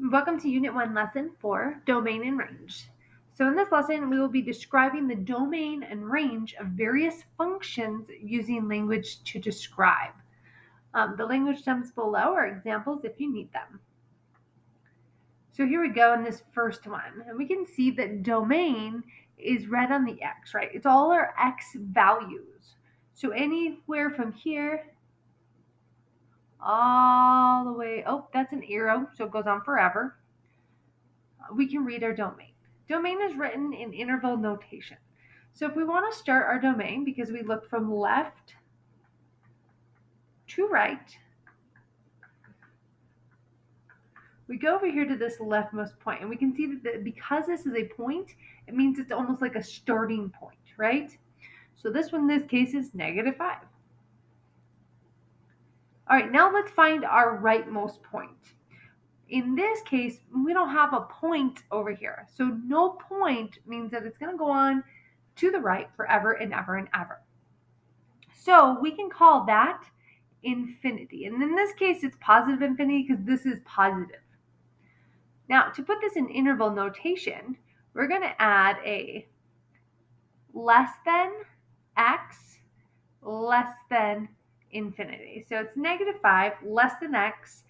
Welcome to Unit 1, Lesson 4, Domain and Range. So in this lesson, we will be describing the domain and range of various functions using language to describe. The language terms below are examples if you need them. So here we go in this first one. And we can see that domain is read on the X, right? It's all our X values. So anywhere from here all the way, oh, that's an arrow, so it goes on forever. We can read our domain. Domain is written in interval notation. So if we want to start our domain, because we look from left to right, we go over here to this leftmost point, and we can see that because this is a point, it means it's almost like a starting point, right? So this one in this case is -5. All right, now let's find our rightmost point. In this case, we don't have a point over here. So no point means that it's going to go on to the right forever and ever and ever. So we can call that infinity. And in this case, it's positive infinity because this is positive. Now, to put this in interval notation, we're going to add a less than x less than infinity. So it's -5 less than x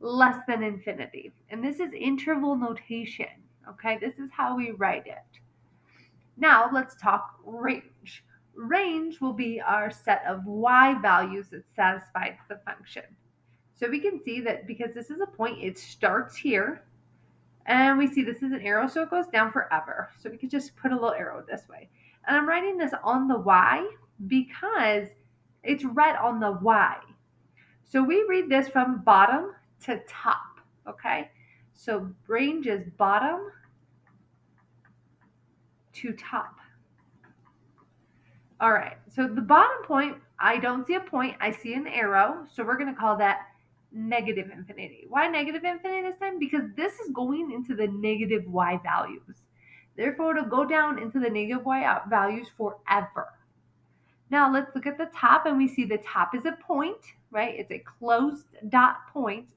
less than infinity. And this is interval notation. Okay, this is how we write it. Now let's talk range. Range will be our set of y values that satisfies the function. So we can see that because this is a point, it starts here. And we see this is an arrow, so it goes down forever. So we could just put a little arrow this way. And I'm writing this on the y because it's read on the y. So we read this from bottom to top, okay? So range is bottom to top. All right, so the bottom point, I don't see a point, I see an arrow. So we're going to call that negative infinity. Why negative infinity this time? Because this is going into the negative y values. Therefore, it'll go down into the negative y values forever. Now let's look at the top, and we see the top is a point, right? It's a closed dot point.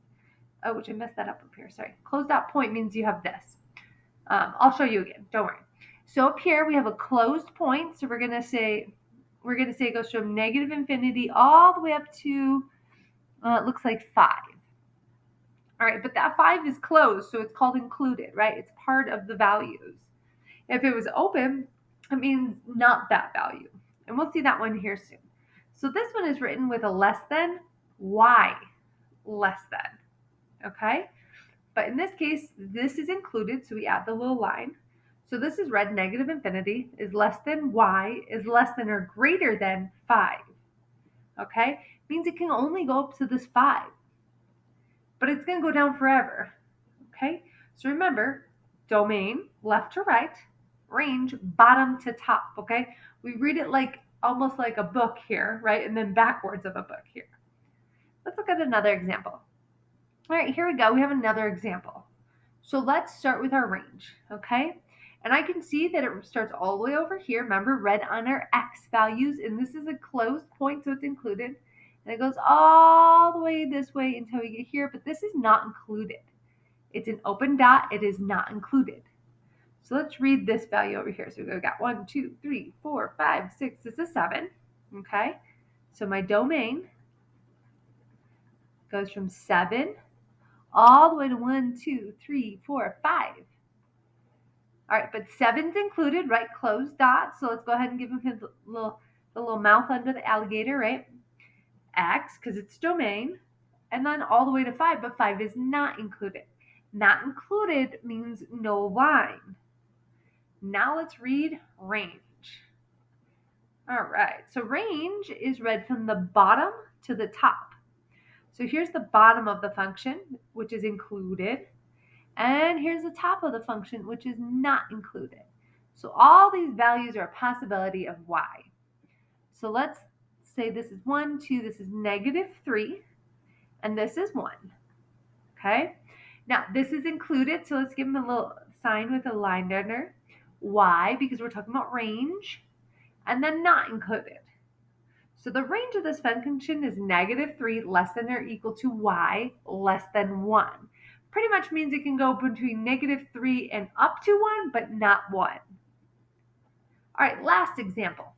Oh, which I messed that up here. Sorry. Closed dot point means you have this. I'll show you again. Don't worry. So up here we have a closed point. So we're gonna say it goes from negative infinity all the way up to it looks like 5. All right, but that 5 is closed, so it's called included, right? It's part of the values. If it was open, it means not that value. And we'll see that one here soon. So this one is written with a less than, y less than, okay? But in this case, this is included, so we add the little line. So this is read negative infinity is less than y is less than or greater than 5. Okay? Means it can only go up to this 5. But it's going to go down forever. Okay? So remember, domain left to right, range bottom to top, okay? We read it like almost like a book here, right? And then backwards of a book here. Let's look at another example. All right, here we go. We have another example. So let's start with our range, okay? And I can see that it starts all the way over here. Remember, red on our x values, and this is a closed point, so it's included. And it goes all the way this way until we get here, but this is not included. It's an open dot. It is not included. So let's read this value over here. So we got 1, 2, 3, 4, 5, 6. This is 7, okay? So my domain goes from 7 all the way to 1, 2, 3, 4, 5. All right, but 7's included, right? Closed dot. So let's go ahead and give him his little mouth under the alligator, right? X, because it's domain. And then all the way to 5, but 5 is not included. Not included means no line. Now let's read range. All right, so range is read from the bottom to the top. So here's the bottom of the function, which is included. And here's the top of the function, which is not included. So all these values are a possibility of y. So let's say this is 1, 2, this is -3, and this is 1. Okay? Now, this is included, so let's give them a little sign with a line under. Y, because we're talking about range, and then not included. So the range of this function is -3 less than or equal to y less than 1. pretty much means it can go between -3 and up to 1, but not 1. All right, last example.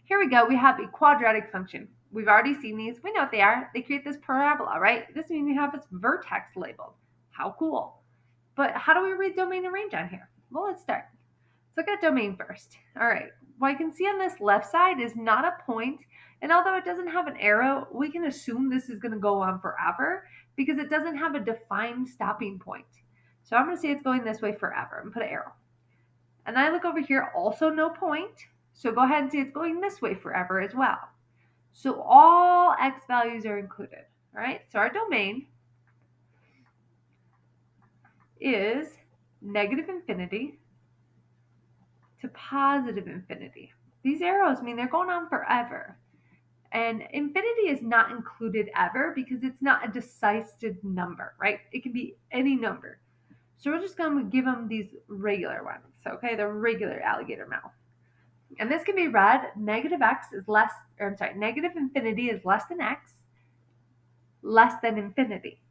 Here we go. We have a quadratic function. We've already seen these. We know what they are. They create this parabola, right? This means we have its vertex labeled. How cool. But how do we read domain and range on here? Well, let's start. Let's look at domain first. All right. What I can see on this left side is not a point, and although it doesn't have an arrow, we can assume this is going to go on forever because it doesn't have a defined stopping point. So I'm going to say it's going this way forever and put an arrow. And I look over here, also no point. So go ahead and say it's going this way forever as well. So all x values are included. All right. So our domain is -infinity to +infinity. These arrows mean they're going on forever. And infinity is not included ever because it's not a decisive number, right? It can be any number. So we're just going to give them these regular ones, okay? The regular alligator mouth. And this can be read -x is less, or I'm sorry, -infinity is less than x, less than infinity.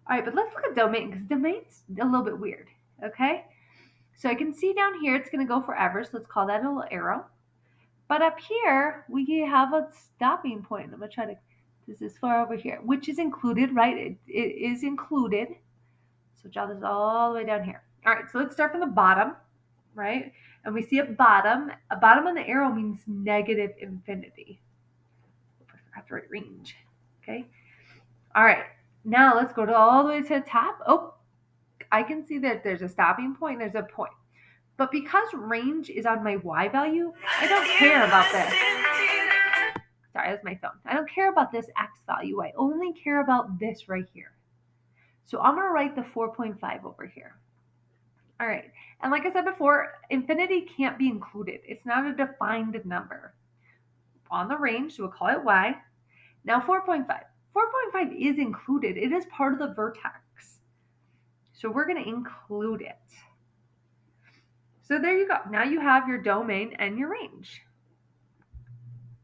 All right, but let's look at domain because domain's a little bit weird, okay? So I can see down here it's going to go forever, so let's call that a little arrow. But up here, we have a stopping point. I'm going to try to, this is far over here, which is included, right? It is included. So draw this all the way down here. All right, so let's start from the bottom, right? And we see a bottom. A bottom on the arrow means -infinity. I forgot to write range, okay? All right, now let's go all the way to the top. Oh, I can see that there's a stopping point, there's a point. But because range is on my y value, I don't care about this. Sorry, that's my phone. I don't care about this x value. I only care about this right here. So I'm going to write the 4.5 over here. All right. And like I said before, infinity can't be included. It's not a defined number. On the range, so we'll call it y. Now 4.5. 4.5 is included. It is part of the vertex. So we're going to include it. So there you go. Now you have your domain and your range.